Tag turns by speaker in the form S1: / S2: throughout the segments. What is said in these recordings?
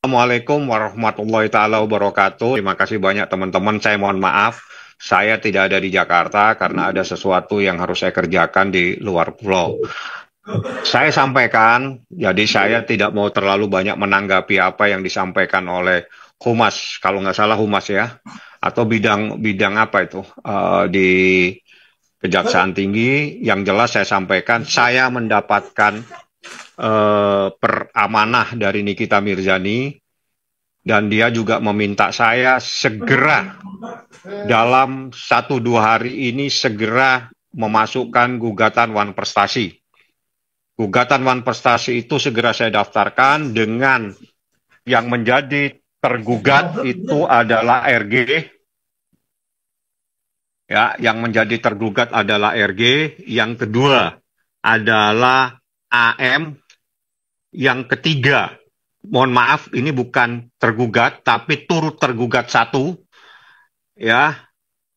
S1: Assalamualaikum warahmatullahi taala wabarakatuh. Terima kasih banyak teman-teman. Saya mohon maaf, saya tidak ada di Jakarta karena ada sesuatu yang harus saya kerjakan di luar pulau. Saya sampaikan, jadi saya tidak mau terlalu banyak menanggapi apa yang disampaikan oleh Humas, kalau nggak salah Humas ya, atau bidang bidang apa itu di Kejaksaan Tinggi. Yang jelas saya sampaikan, saya mendapatkan peramanah dari Nikita Mirzani dan dia juga meminta saya segera dalam 1-2 hari ini segera memasukkan gugatan Wan Prestasi. Gugatan Wan Prestasi itu segera saya daftarkan dengan yang menjadi tergugat itu adalah RG, ya, yang menjadi tergugat adalah RG, yang kedua adalah AM, yang ketiga, mohon maaf, ini bukan tergugat, tapi turut tergugat satu, ya,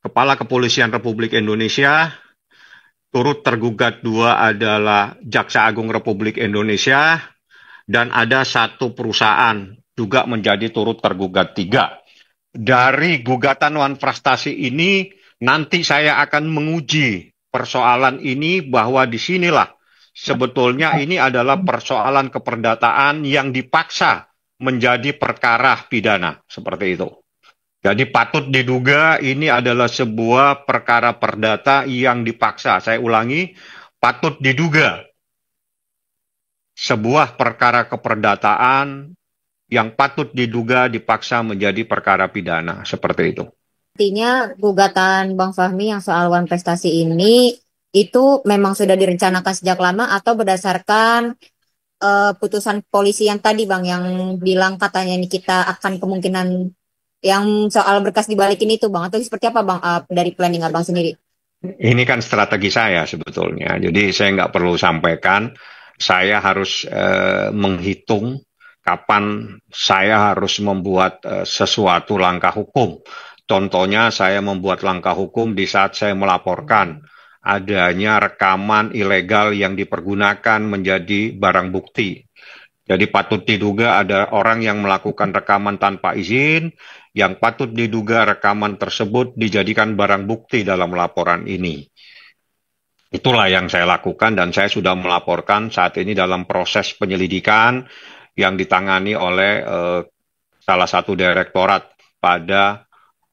S1: Kepala Kepolisian Republik Indonesia, turut tergugat dua adalah Jaksa Agung Republik Indonesia, dan ada satu perusahaan juga menjadi turut tergugat tiga. Dari gugatan Wan Prestasi ini, nanti saya akan menguji persoalan ini bahwa disinilah sebetulnya ini adalah persoalan keperdataan yang dipaksa menjadi perkara pidana, seperti itu. Jadi patut diduga ini adalah sebuah perkara perdata yang dipaksa. Saya ulangi, patut diduga sebuah perkara keperdataan yang patut diduga dipaksa menjadi perkara pidana, seperti itu.
S2: Artinya gugatan Bang Fahmi yang soal Wan Prestasi ini itu memang sudah direncanakan sejak lama atau berdasarkan putusan polisi yang tadi Bang yang bilang katanya ini kita akan kemungkinan yang soal berkas dibalikin itu Bang atau seperti apa Bang dari planning Abang sendiri?
S1: Ini kan strategi saya sebetulnya. Jadi saya nggak perlu sampaikan, saya harus menghitung kapan saya harus membuat sesuatu langkah hukum. Contohnya saya membuat langkah hukum di saat saya melaporkan adanya rekaman ilegal yang dipergunakan menjadi barang bukti. Jadi patut diduga ada orang yang melakukan rekaman tanpa izin, yang patut diduga rekaman tersebut dijadikan barang bukti dalam laporan ini. Itulah yang saya lakukan dan saya sudah melaporkan saat ini dalam proses penyelidikan yang ditangani oleh salah satu direktorat pada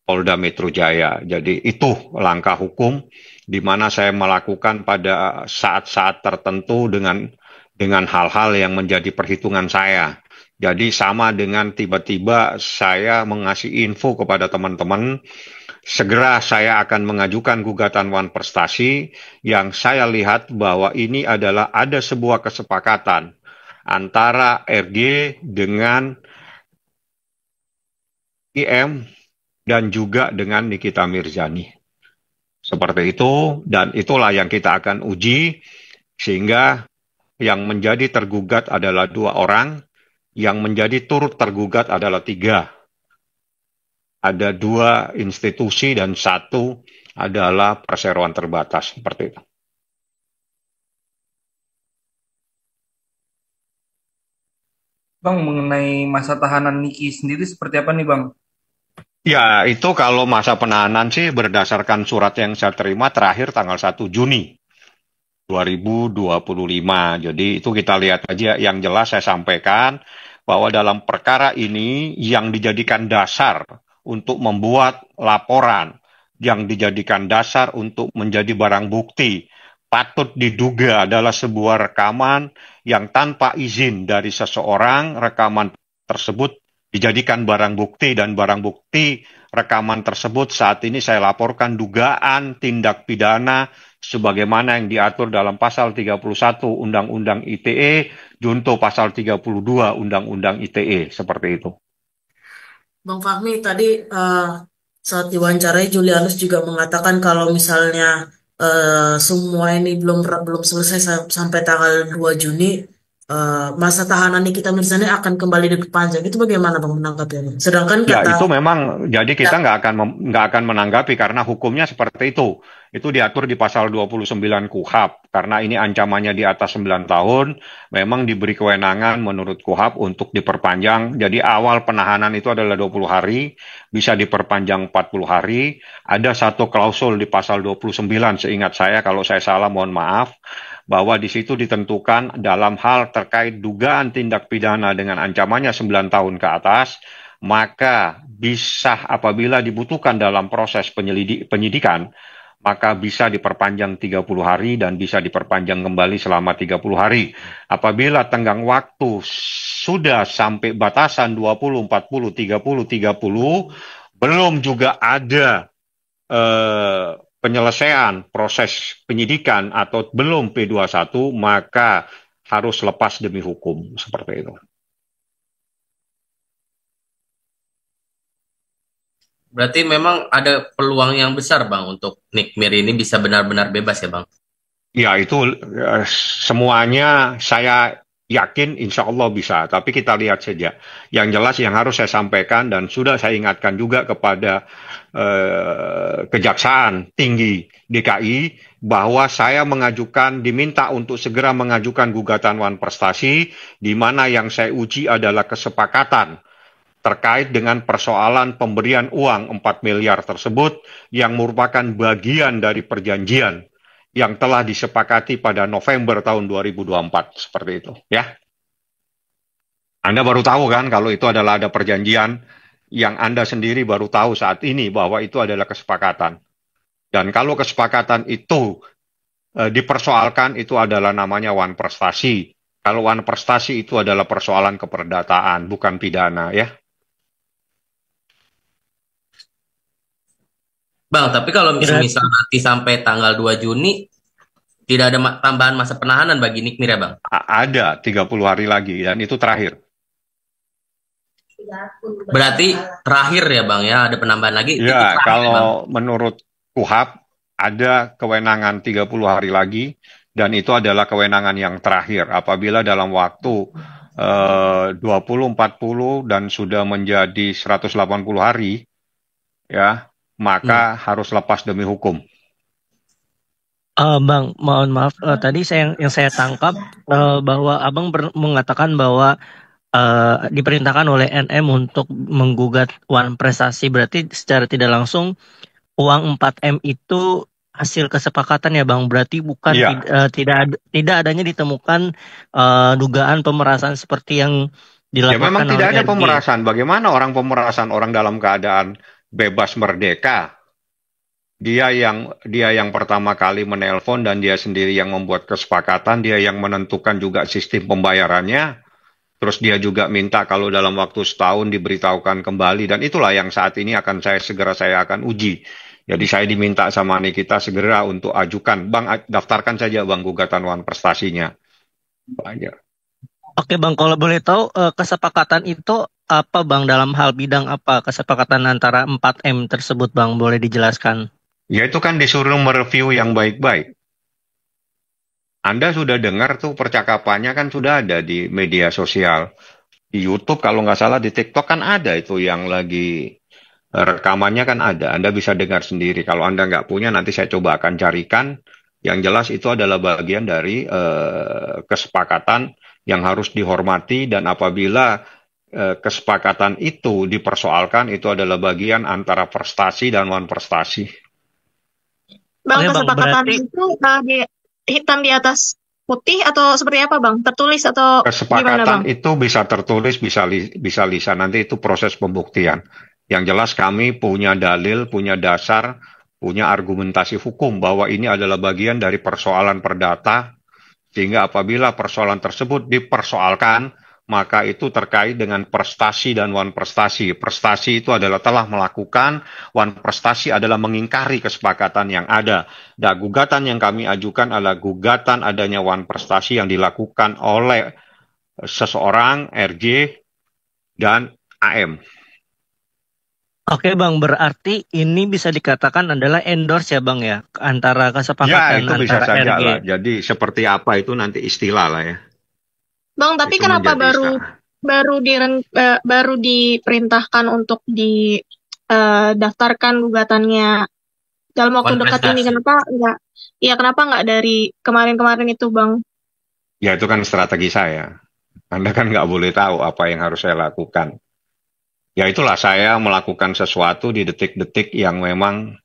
S1: Polda Metro Jaya. Jadi itu langkah hukum di mana saya melakukan pada saat-saat tertentu dengan hal-hal yang menjadi perhitungan saya. Jadi sama dengan tiba-tiba saya mengasih info kepada teman-teman, segera saya akan mengajukan gugatan Wan Prestasi yang saya lihat bahwa ini adalah ada sebuah kesepakatan antara RG dengan IM dan juga dengan Nikita Mirzani. Seperti itu, dan itulah yang kita akan uji, sehingga yang menjadi tergugat adalah 2 orang, yang menjadi turut tergugat adalah 3. Ada 2 institusi dan 1 adalah perseroan terbatas, seperti itu.
S3: Bang, mengenai masa tahanan Niki sendiri seperti apa nih Bang?
S1: Ya, itu kalau masa penahanan sih berdasarkan surat yang saya terima terakhir tanggal 1 Juni 2025. Jadi itu kita lihat aja, yang jelas saya sampaikan bahwa dalam perkara ini yang dijadikan dasar untuk membuat laporan, yang dijadikan dasar untuk menjadi barang bukti, patut diduga adalah sebuah rekaman yang tanpa izin dari seseorang, rekaman tersebut dijadikan barang bukti dan barang bukti rekaman tersebut saat ini saya laporkan dugaan tindak pidana sebagaimana yang diatur dalam pasal 31 Undang-Undang ITE, junto pasal 32 Undang-Undang ITE, seperti itu.
S4: Bang Fahmi tadi saat diwawancarai Julianus juga mengatakan kalau misalnya semua ini belum belum selesai sampai tanggal 2 Juni, masa tahanan Nikita Mirzani akan kembali diperpanjang. Itu bagaimana Bang menanggapinya? Sedangkan
S1: Ya,
S4: kata
S1: itu memang jadi kita nggak akan menanggapi karena hukumnya seperti itu. Itu diatur di pasal 29 KUHP. Karena ini ancamannya di atas 9 tahun, memang diberi kewenangan menurut KUHP untuk diperpanjang. Jadi awal penahanan itu adalah 20 hari, bisa diperpanjang 40 hari. Ada satu klausul di pasal 29, seingat saya, kalau saya salah mohon maaf, bahwa di situ ditentukan dalam hal terkait dugaan tindak pidana dengan ancamannya 9 tahun ke atas, maka bisa apabila dibutuhkan dalam proses penyidikan, maka bisa diperpanjang 30 hari dan bisa diperpanjang kembali selama 30 hari. Apabila tenggang waktu sudah sampai batasan 20, 40, 30, 30, belum juga ada penyelesaian proses penyidikan atau belum P21, maka harus lepas demi hukum, seperti itu.
S5: Berarti memang ada peluang yang besar Bang untuk Nick Mir ini bisa benar-benar bebas ya Bang?
S1: Ya, itu semuanya saya yakin insya Allah bisa, tapi kita lihat saja. Yang jelas yang harus saya sampaikan dan sudah saya ingatkan juga kepada Kejaksaan Tinggi DKI bahwa saya diminta untuk segera mengajukan gugatan wan prestasi, di mana yang saya uji adalah kesepakatan terkait dengan persoalan pemberian uang 4 miliar tersebut yang merupakan bagian dari perjanjian yang telah disepakati pada November tahun 2024, seperti itu ya. Anda baru tahu kan kalau itu adalah ada perjanjian, yang Anda sendiri baru tahu saat ini bahwa itu adalah kesepakatan. Dan kalau kesepakatan itu dipersoalkan, itu adalah namanya wan prestasi. Kalau wan prestasi itu adalah persoalan keperdataan, bukan pidana ya.
S5: Bang, tapi kalau misal nanti sampai tanggal 2 Juni tidak ada tambahan masa penahanan bagi Nick Mir ya Bang?
S1: Ada 30 hari lagi dan itu terakhir.
S5: Berarti terakhir ya Bang ya, ada penambahan lagi?
S1: Ya, kalau menurut KUHP ada kewenangan 30 hari lagi dan itu adalah kewenangan yang terakhir. Apabila dalam waktu 20, 40 dan sudah menjadi 180 hari ya, maka harus lepas demi hukum.
S6: Bang, mohon maaf, tadi yang saya tangkap bahwa Abang mengatakan bahwa diperintahkan oleh NM untuk menggugat wan prestasi, berarti secara tidak langsung uang 4M itu hasil kesepakatan ya Bang, berarti bukan tidak adanya ditemukan dugaan pemerasan seperti yang dilakukan
S1: ya, memang tidak ada
S6: RG.
S1: pemerasan. Bagaimana orang pemerasan orang dalam keadaan bebas merdeka? Dia yang pertama kali menelpon dan dia sendiri yang membuat kesepakatan, dia yang menentukan juga sistem pembayarannya. Terus dia juga minta kalau dalam waktu setahun diberitahukan kembali, dan itulah yang saat ini saya akan uji. Jadi saya diminta sama Nikita segera untuk ajukan, Bang, daftarkan saja Bang gugatan wan prestasinya. Banyak.
S6: Oke Bang, kalau boleh tahu kesepakatan itu apa Bang, dalam hal bidang apa kesepakatan antara 4M tersebut Bang, boleh dijelaskan?
S1: Ya itu kan disuruh mereview yang baik-baik. Anda sudah dengar tuh percakapannya kan sudah ada di media sosial. Di YouTube kalau nggak salah, di TikTok kan ada itu yang lagi rekamannya kan ada. Anda bisa dengar sendiri. Kalau Anda nggak punya nanti saya coba akan carikan. Yang jelas itu adalah bagian dari kesepakatan yang harus dihormati, dan apabila kesepakatan itu dipersoalkan, itu adalah bagian antara prestasi dan wan prestasi.
S7: Bang,
S6: Oke, Bang,
S7: kesepakatan
S6: berarti
S7: itu hitam di atas putih atau seperti apa Bang? Tertulis atau gimana
S1: Kesepakatan
S7: Bang?
S1: itu bisa tertulis, bisa lisan. Nanti itu proses pembuktian. Yang jelas kami punya dalil, punya dasar, punya argumentasi hukum bahwa ini adalah bagian dari persoalan perdata, sehingga apabila persoalan tersebut dipersoalkan, maka itu terkait dengan prestasi dan wan prestasi. Prestasi itu adalah telah melakukan, wan prestasi adalah mengingkari kesepakatan yang ada. Dan gugatan yang kami ajukan adalah gugatan adanya wan prestasi yang dilakukan oleh seseorang, RJ, dan AM.
S6: Oke Bang, berarti ini bisa dikatakan adalah endorse ya Bang ya, antara
S1: Ya,
S6: kesepakatan
S1: itu bisa
S6: antara
S1: saja
S6: RG.
S1: lah. Jadi seperti apa itu nanti istilah lah ya.
S7: Bang, tapi
S1: Itu
S7: kenapa
S1: menjadi
S7: baru diperintahkan untuk daftarkan gugatannya dalam waktu
S5: Wan
S7: dekat ini?
S5: prestasi.
S7: Kenapa nggak dari kemarin-kemarin itu, Bang?
S1: ya itu kan strategi saya. Anda kan nggak boleh tahu apa yang harus saya lakukan. Ya itulah saya melakukan sesuatu di detik-detik yang memang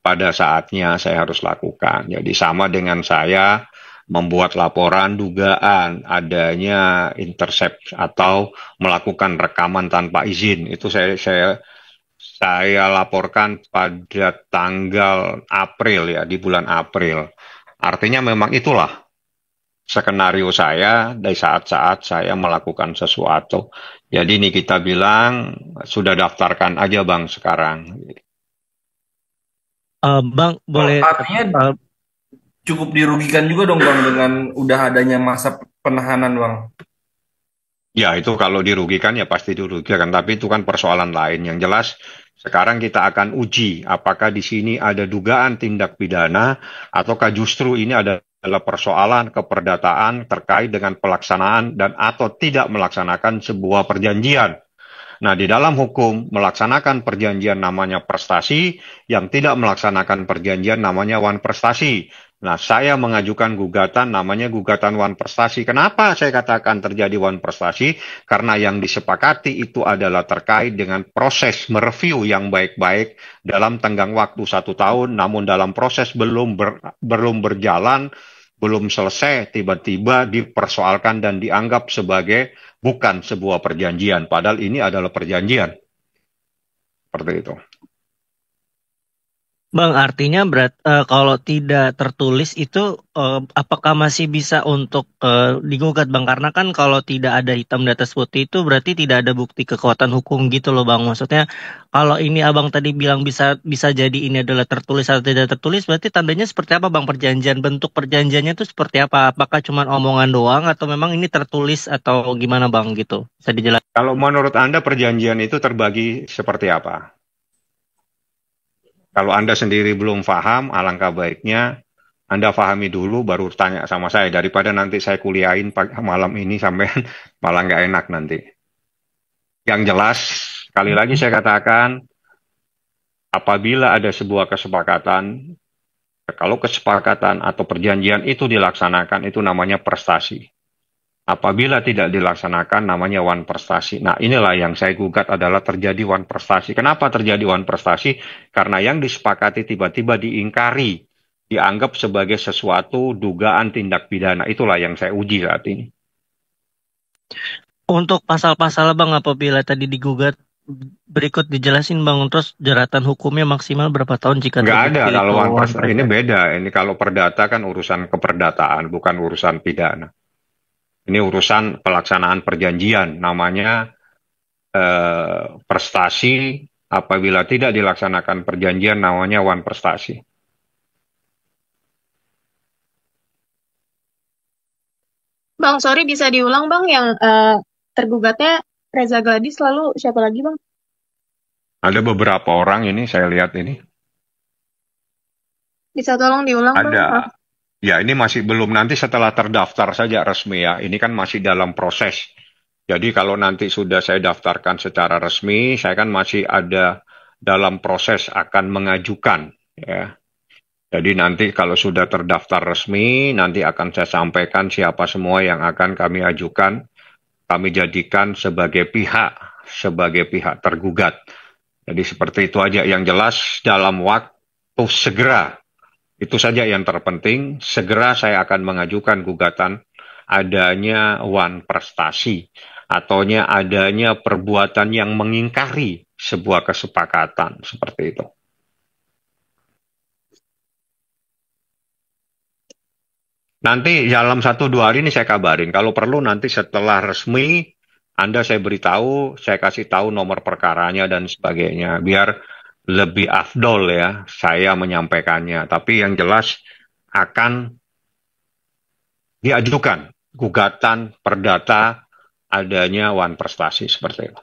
S1: pada saatnya saya harus lakukan. Jadi sama dengan saya membuat laporan dugaan adanya intercept atau melakukan rekaman tanpa izin. Itu saya laporkan pada tanggal April ya, di bulan April. Artinya memang itulah skenario saya dari saat-saat saya melakukan sesuatu. Jadi ini kita bilang sudah daftarkan aja Bang sekarang.
S6: Bang, boleh
S3: Artinya cukup dirugikan juga dong Bang dengan udah adanya masa penahanan Bang.
S1: Ya itu kalau dirugikan ya pasti dirugikan, tapi itu kan persoalan lain. Yang jelas sekarang kita akan uji apakah di sini ada dugaan tindak pidana ataukah justru ini adalah persoalan keperdataan terkait dengan pelaksanaan dan atau tidak melaksanakan sebuah perjanjian. Nah, di dalam hukum melaksanakan perjanjian namanya prestasi, yang tidak melaksanakan perjanjian namanya wan prestasi. Nah, saya mengajukan gugatan namanya gugatan wan prestasi. Kenapa saya katakan terjadi wan prestasi? Karena yang disepakati itu adalah terkait dengan proses mereview yang baik-baik dalam tenggang waktu 1 tahun, namun dalam proses belum berjalan, belum selesai, tiba-tiba dipersoalkan dan dianggap sebagai bukan sebuah perjanjian. Padahal ini adalah perjanjian. Seperti itu.
S6: Bang, artinya kalau tidak tertulis itu apakah masih bisa untuk digugat Bang? Karena kan kalau tidak ada hitam di atas putih itu berarti tidak ada bukti kekuatan hukum gitu loh Bang. Maksudnya kalau ini Abang tadi bilang bisa jadi ini adalah tertulis atau tidak tertulis, berarti tandanya seperti apa Bang perjanjian? Bentuk perjanjiannya itu seperti apa? Apakah cuma omongan doang atau memang ini tertulis atau gimana Bang gitu? Bisa dijelaskan?
S1: Kalau menurut Anda perjanjian itu terbagi seperti apa? Kalau Anda sendiri belum paham, alangkah baiknya Anda pahami dulu baru tanya sama saya, daripada nanti saya kuliahin malam ini sampai malah nggak enak nanti. Yang jelas, sekali lagi saya katakan, apabila ada sebuah kesepakatan, kalau kesepakatan atau perjanjian itu dilaksanakan, itu namanya prestasi. Apabila tidak dilaksanakan, namanya wan prestasi. Nah, inilah yang saya gugat adalah terjadi wan prestasi. Kenapa terjadi wan prestasi? Karena yang disepakati tiba-tiba diingkari, dianggap sebagai sesuatu dugaan tindak pidana. Itulah yang saya uji saat ini.
S6: Untuk pasal-pasal Bang apabila tadi digugat berikut dijelasin Bang, terus jeratan hukumnya maksimal berapa tahun jika
S1: Nggak ada
S6: terbukti
S1: kalau
S6: itu
S1: wan
S6: wan
S1: prestasi. Ini beda. Ini kalau perdata kan urusan keperdataan, bukan urusan pidana. Ini urusan pelaksanaan perjanjian, namanya prestasi. Apabila tidak dilaksanakan perjanjian, namanya wan prestasi.
S7: Bang, sorry bisa diulang Bang yang tergugatnya Reza Gladys lalu siapa lagi Bang?
S1: Ada beberapa orang ini, saya lihat ini.
S7: Bisa tolong diulang Bang?
S1: Ada. Ya, ini masih belum, nanti setelah terdaftar saja resmi ya. Ini kan masih dalam proses. Jadi kalau nanti sudah saya daftarkan secara resmi, saya kan masih ada dalam proses akan mengajukan. Ya. Jadi nanti kalau sudah terdaftar resmi, nanti akan saya sampaikan siapa semua yang akan kami ajukan. Kami jadikan sebagai pihak tergugat. Jadi seperti itu aja. Yang jelas dalam waktu segera. Itu saja yang terpenting, segera saya akan mengajukan gugatan adanya wan prestasi, atau adanya perbuatan yang mengingkari sebuah kesepakatan, seperti itu. Nanti dalam 1-2 hari ini saya kabarin, kalau perlu nanti setelah resmi, Anda saya beritahu, saya kasih tahu nomor perkaranya dan sebagainya, biar lebih afdol ya saya menyampaikannya. Tapi yang jelas akan diajukan gugatan perdata adanya wan prestasi seperti itu.